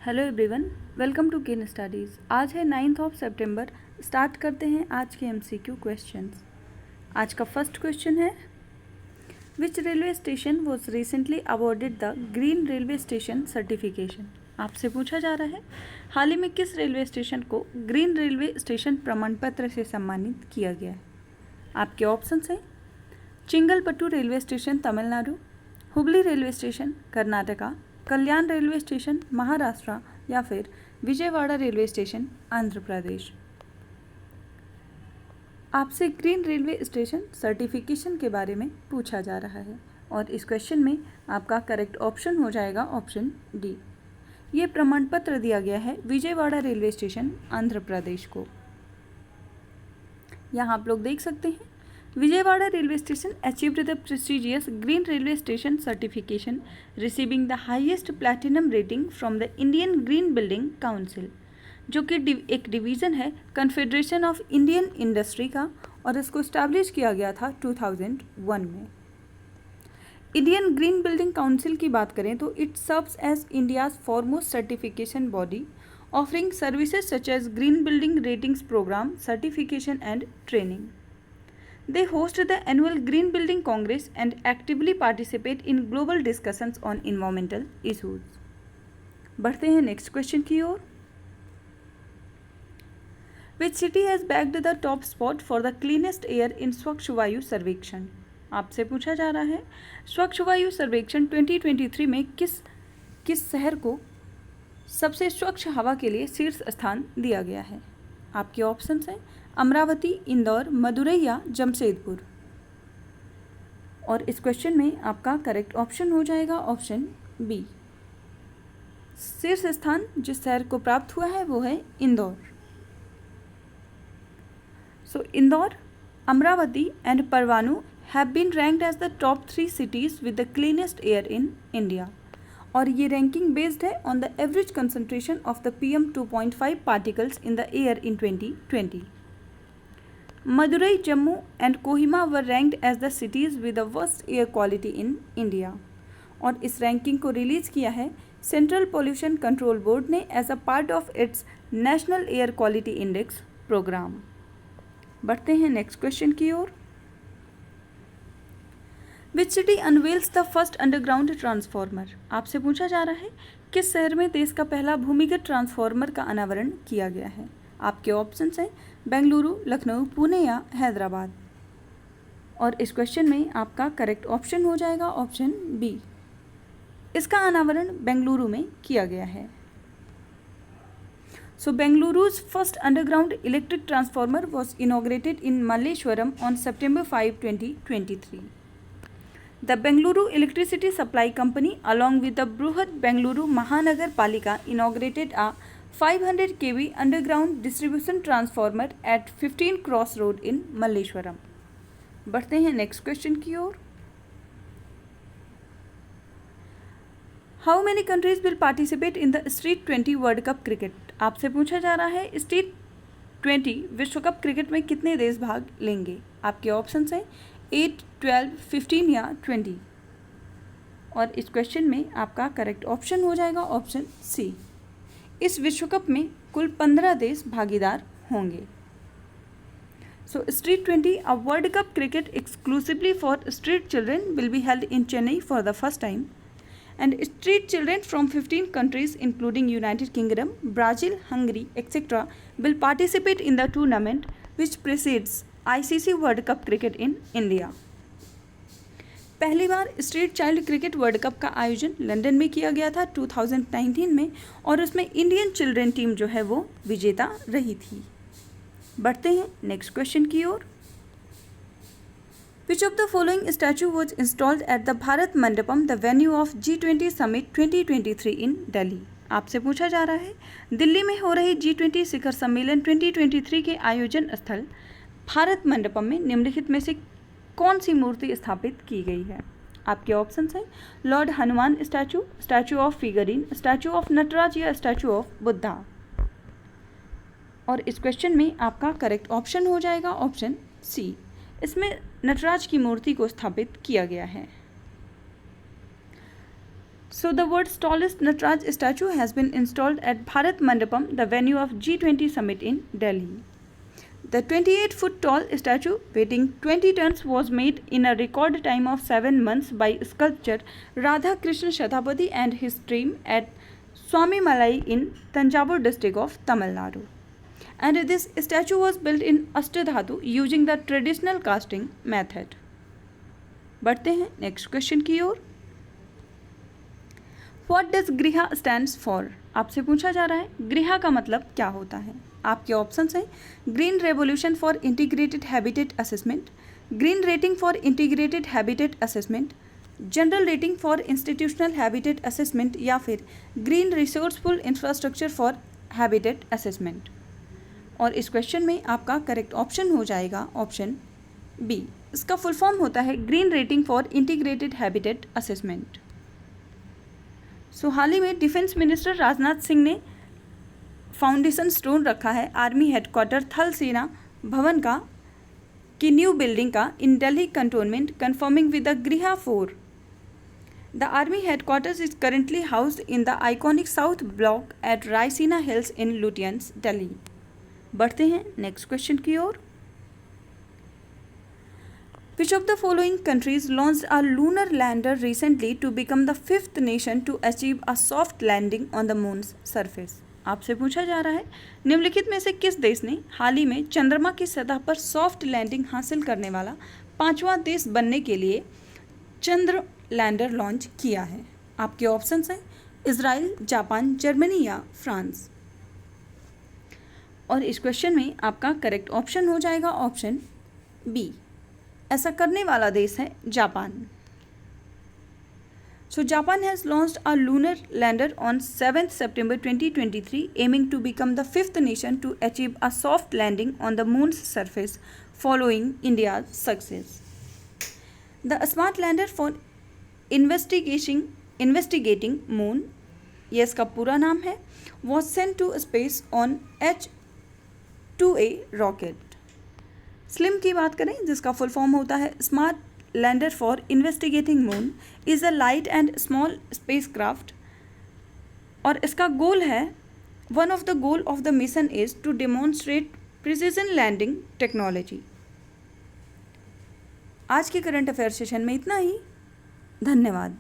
Hello everyone, welcome to Ken studies. आज है 9 सितंबर। Start करते हैं आज के एमसीक्यू क्वेश्चंस। आज का फर्स्ट क्वेश्चन है, विच railway station was recently awarded the green railway station certification. आपसे पूछा जा रहा है हाल ही में किस रेलवे स्टेशन को ग्रीन रेलवे स्टेशन प्रमाण पत्र से सम्मानित किया गया है। आपके ऑप्शंस हैं Chengalpattu railway station Tamil Nadu, Hubli railway station Karnataka, Kalyan railway station Maharashtra या फिर विजयवाड़ा रेलवे स्टेशन आंध्र प्रदेश। आपसे ग्रीन रेलवे स्टेशन सर्टिफिकेशन के बारे में पूछा जा रहा है और इस क्वेश्चन में आपका करेक्ट ऑप्शन हो जाएगा ऑप्शन डी। ये प्रमाण पत्र दिया गया है विजयवाड़ा रेलवे स्टेशन आंध्र प्रदेश को। यहाँ आप लोग देख सकते हैं Vijayawada railway station achieved the prestigious Green Railway Station certification, receiving the highest platinum rating from the Indian Green Building Council, जो कि एक डिवीज़न है कन्फेडरेशन ऑफ इंडियन इंडस्ट्री का और इसको इस्टेब्लिश किया गया था 2001 में। इंडियन ग्रीन बिल्डिंग काउंसिल की बात करें तो it serves as India's foremost certification body offering services such as green building ratings program, certification and training. They host the annual Green Building Congress and actively participate in global discussions on environmental issues. बढ़ते हैं next question की ओर। Which city has bagged the top spot for the cleanest air in स्वच्छ वायु सर्वेक्षण। आपसे पूछा जा रहा है स्वच्छ वायु सर्वेक्षण 2023 में किस शहर को सबसे स्वच्छ हवा के लिए शीर्ष स्थान दिया गया है। आपके ऑप्शंस हैं अमरावती, इंदौर, मदुरई या जमशेदपुर। और इस क्वेश्चन में आपका करेक्ट ऑप्शन हो जाएगा ऑप्शन बी। शीर्ष स्थान जिस शहर को प्राप्त हुआ है वो है Indore. So Indore, Amravati and Parwanoo have been ranked as the top 3 cities with the cleanest air in India. और ये रैंकिंग बेस्ड है on the average concentration of the PM 2.5 particles in the air in 2020। Madurai, Jammu and Kohima were ranked as the cities with the worst air quality in India। और इस ranking को release किया है central pollution control board ने as a part of its national air quality index programme. बढ़ते हैं next question की ओर। Which city unveils the first underground transformer. आपसे पूछा जा रहा है किस शहर में देश का पहला भूमिगत ट्रांसफार्मर का अनावरण किया गया है। आपके ऑप्शंस हैं बेंगलुरु, लखनऊ, पुणे या हैदराबाद। और इस क्वेश्चन में आपका करेक्ट ऑप्शन हो जाएगा ऑप्शन बी। इसका अनावरण बेंगलुरु में किया गया है। सो बेंगलुरु's first underground electric transformer was inaugurated in Malleshwaram on September 5, 2023। The Bengaluru Electricity Supply Company along with the Bruhat Bengaluru Mahanagar Palika inaugurated a 500 kV underground distribution transformer at 15 Cross Road in Malleshwaram। बढ़ते हैं next question की ओर। How many countries will participate in the street 20 world cup cricket. आपसे पूछा जा रहा है street 20 विश्व कप क्रिकेट में कितने देश भाग लेंगे। आपके ऑप्शंस हैं 8, 12, 15 या 20। और इस क्वेश्चन में आपका करेक्ट ऑप्शन हो जाएगा ऑप्शन सी। इस विश्व कप में कुल 15 देश भागीदार होंगे। So street 20 a world cup cricket exclusively for street children will be held in Chennai for the first time and street children from 15 countries including United Kingdom, Brazil, Hungary etcetera will participate in the tournament which precedes ICC world cup cricket in India. पहली बार street child cricket world cup का आयोजन London में किया गया था 2019 में और उसमें इंडियन चिल्ड्रन टीम जो है वो विजेता रही थी। बढ़ते हैं नेक्स्ट क्वेश्चन की ओर। Which of the following statue was installed at the Bharat Mandapam the venue of G20 summit 2023 in Delhi. आपसे पूछा जा रहा है दिल्ली में हो रही G20 शिखर सम्मेलन 2023 के आयोजन स्थल भारत मंडपम में निम्नलिखित में से कौन सी मूर्ति स्थापित की गई है। आपके ऑप्शंस हैं lord Hanuman statue, statue of figurine, statue of Nataraja या स्टैचू ऑफ बुद्धा। और इस क्वेश्चन में आपका करेक्ट ऑप्शन हो जाएगा ऑप्शन सी। इसमें नटराज की मूर्ति को स्थापित किया गया है। So the world's tallest Nataraj statue has been installed at Bharat Mandapam, the venue of G20 summit in Delhi. The 28-foot tall statue weighing 20 tons was made in a record time of 7 months by sculptor Radha Krishna Shathapathy and his team at Swami Malai in Tanjavur district of Tamil Nadu. And this statue was built in Ashtadhatu using the traditional casting method. बढ़ते हैं next question की ओर. What does गृहा stands for? आपसे पूछा जा रहा है गृहा का मतलब क्या होता है. आपके ऑप्शंस हैं green revolution for integrated habitat assessment, green rating for integrated habitat assessment, general rating for institutional habitat assessment या फिर green resourceful infrastructure for habitat assessment. और इस क्वेश्चन में आपका करेक्ट ऑप्शन हो जाएगा ऑप्शन बी. इसका फुल फॉर्म होता है green rating for integrated habitat assessment. So हाल ही में डिफेंस मिनिस्टर राजनाथ सिंह ने फाउंडेशन स्टोन रखा है आर्मी हेडक्वार्टर थल सेना भवन का की न्यू बिल्डिंग का in Delhi cantonment conforming with the गृहा 4. The army headquarters is currently housed in the iconic south block at Raisina hills in Lutyens Delhi. बढ़ते हैं नेक्स्ट क्वेश्चन की ओर. Which of the following countries launched a lunar lander recently to become the 5th nation to achieve a soft landing on the moon's surface? आपसे पूछा जा रहा है निम्नलिखित में से किस देश ने हाल ही में चंद्रमा की सतह पर सॉफ्ट लैंडिंग हासिल करने वाला 5वां देश बनने के लिए चंद्र लैंडर लॉन्च किया है. आपके ऑप्शंस हैं इजराइल, जापान, जर्मनी या फ्रांस. और इस क्वेश्चन में आपका करेक्ट ऑप्शन हो जाएगा ऑप्शन बी. ऐसा करने वाला देश है Japan. So Japan has launched a lunar lander on 7th September 2023 aiming to become the 5th nation to achieve a soft landing on the moon's surface following India's success. The smart lander for investigating moon, ये इसका पूरा नाम है, was sent to space on H-2A rocket. SLIM की बात करें जिसका full form होता है smart lander for investigating moon is a light and small spacecraft. और इसका गोल है one of the goal of the mission is to demonstrate precision landing technology. आज के करंट अफेयर सेशन में इतना ही. धन्यवाद.